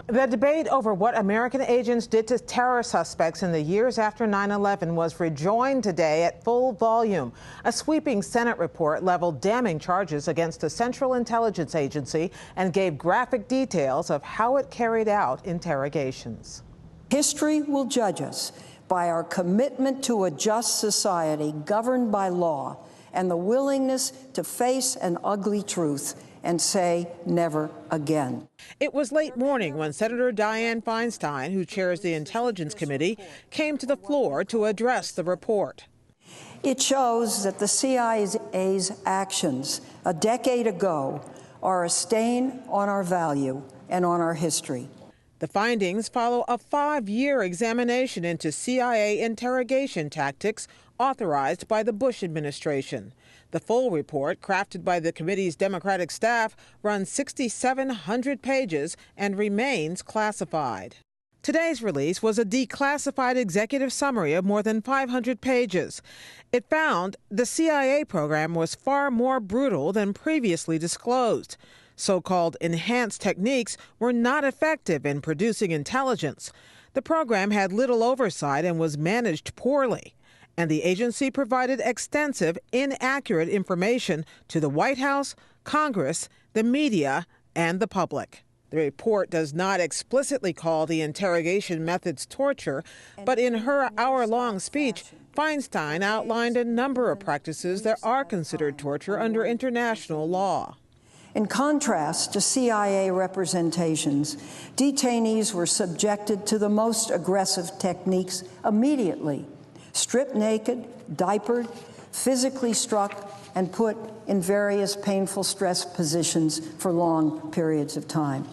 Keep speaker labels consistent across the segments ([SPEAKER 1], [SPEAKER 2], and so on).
[SPEAKER 1] The debate over what American agents did to terror suspects in the years after 9/11 was rejoined today at full volume. A sweeping Senate report leveled damning charges against the Central Intelligence Agency and gave graphic details of how it carried out interrogations.
[SPEAKER 2] History will judge us by our commitment to a just society governed by law and the willingness to face an ugly truth and say never again.
[SPEAKER 1] It was late morning when Senator Dianne Feinstein, who chairs the Intelligence Committee, came to the floor to address the report.
[SPEAKER 2] It shows that the CIA's actions a decade ago are a stain on our value and on our history.
[SPEAKER 1] The findings follow a 5-year examination into CIA interrogation tactics authorized by the Bush administration. The full report, crafted by the committee's Democratic staff, runs 6,700 pages and remains classified. Today's release was a declassified executive summary of more than 500 pages. It found the CIA program was far more brutal than previously disclosed. So-called enhanced techniques were not effective in producing intelligence. The program had little oversight and was managed poorly. And the agency provided extensive, inaccurate information to the White House, Congress, the media, and the public. The report does not explicitly call the interrogation methods torture, but in her hour-long speech, Feinstein outlined a number of practices that are considered torture under international law.
[SPEAKER 2] In contrast to CIA representations, detainees were subjected to the most aggressive techniques immediately. Stripped naked, diapered, physically struck, and put in various painful stress positions for long periods of time.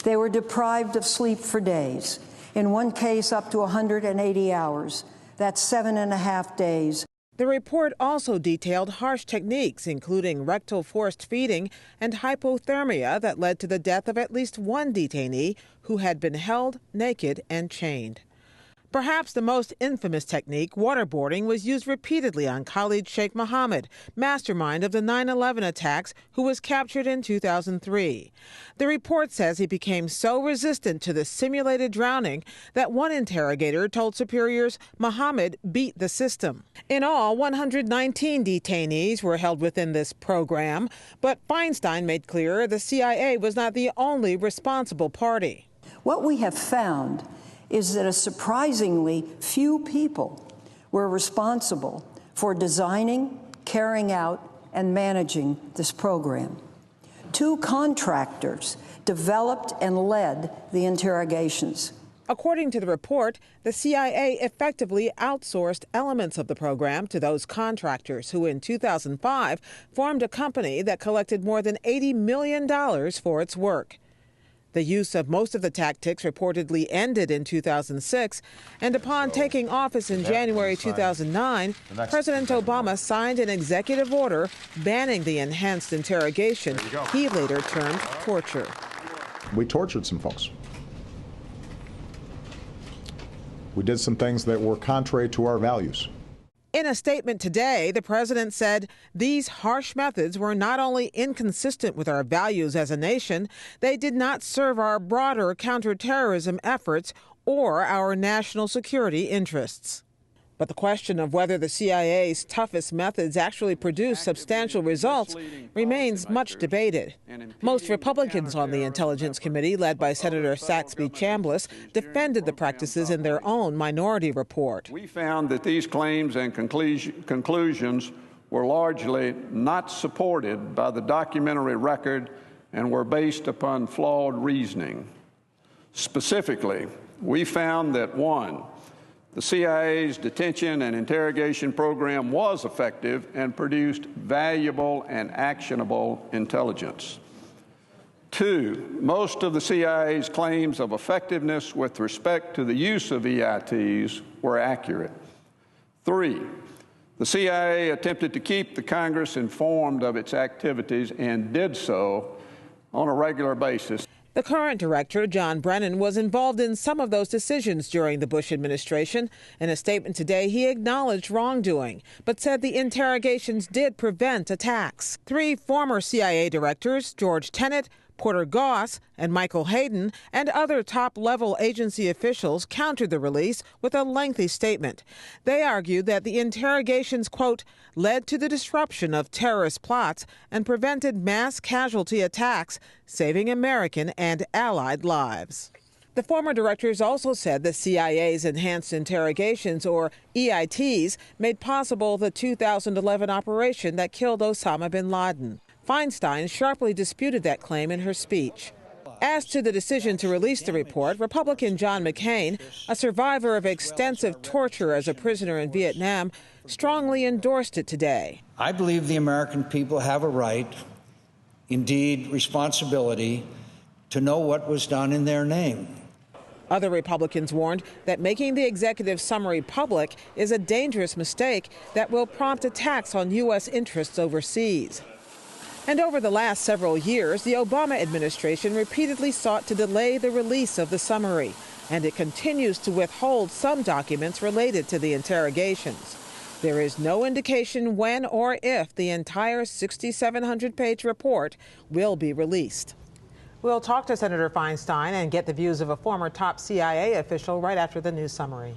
[SPEAKER 2] They were deprived of sleep for days, in one case up to 180 hours. That's 7.5 days.
[SPEAKER 1] The report also detailed harsh techniques, including rectal forced feeding and hypothermia, that led to the death of at least one detainee who had been held naked and chained. Perhaps the most infamous technique, waterboarding, was used repeatedly on Khalid Sheikh Mohammed, mastermind of the 9/11 attacks, who was captured in 2003. The report says he became so resistant to the simulated drowning that one interrogator told superiors Mohammed beat the system. In all, 119 detainees were held within this program, but Feinstein made clear the CIA was not the only responsible party.
[SPEAKER 2] What we have found is that a surprisingly few people were responsible for designing, carrying out, and managing this program. 2 contractors developed and led the interrogations.
[SPEAKER 1] According to the report, the CIA effectively outsourced elements of the program to those contractors who in 2005 formed a company that collected more than $80 million for its work. The use of most of the tactics reportedly ended in 2006, and upon taking office in January 2009, President Obama signed an executive order banning the enhanced interrogation he later termed torture.
[SPEAKER 3] We tortured some folks. We did some things that were contrary to our values.
[SPEAKER 1] In a statement today, the president said these harsh methods were not only inconsistent with our values as a nation, they did not serve our broader counterterrorism efforts or our national security interests. But the question of whether the CIA's toughest methods actually produce substantial results remains much debated. Most Republicans on the Intelligence Committee, led by Senator Saxby Chambliss, defended the practices in their own minority report.
[SPEAKER 4] We found that these claims and conclusions were largely not supported by the documentary record and were based upon flawed reasoning. Specifically, we found that 1, the CIA's detention and interrogation program was effective and produced valuable and actionable intelligence. 2, most of the CIA's claims of effectiveness with respect to the use of EITs were accurate. 3, the CIA attempted to keep the Congress informed of its activities and did so on a regular basis.
[SPEAKER 1] The current director, John Brennan, was involved in some of those decisions during the Bush administration. In a statement today, he acknowledged wrongdoing, but said the interrogations did prevent attacks. 3 former CIA directors, George Tenet, Porter Goss and Michael Hayden and other top-level agency officials countered the release with a lengthy statement. They argued that the interrogations, quote, led to the disruption of terrorist plots and prevented mass casualty attacks, saving American and Allied lives. The former directors also said the CIA's Enhanced Interrogations, or EITs, made possible the 2011 operation that killed Osama bin Laden. Feinstein sharply disputed that claim in her speech. As to the decision to release the report, Republican John McCain, a survivor of extensive torture as a prisoner in Vietnam, strongly endorsed it today.
[SPEAKER 5] I believe the American people have a right, indeed responsibility, to know what was done in their name.
[SPEAKER 1] Other Republicans warned that making the executive summary public is a dangerous mistake that will prompt attacks on U.S. interests overseas. And over the last several years, the Obama administration repeatedly sought to delay the release of the summary, and it continues to withhold some documents related to the interrogations. There is no indication when or if the entire 6,700-page report will be released. We'll talk to Senator Feinstein and get the views of a former top CIA official right after the news summary.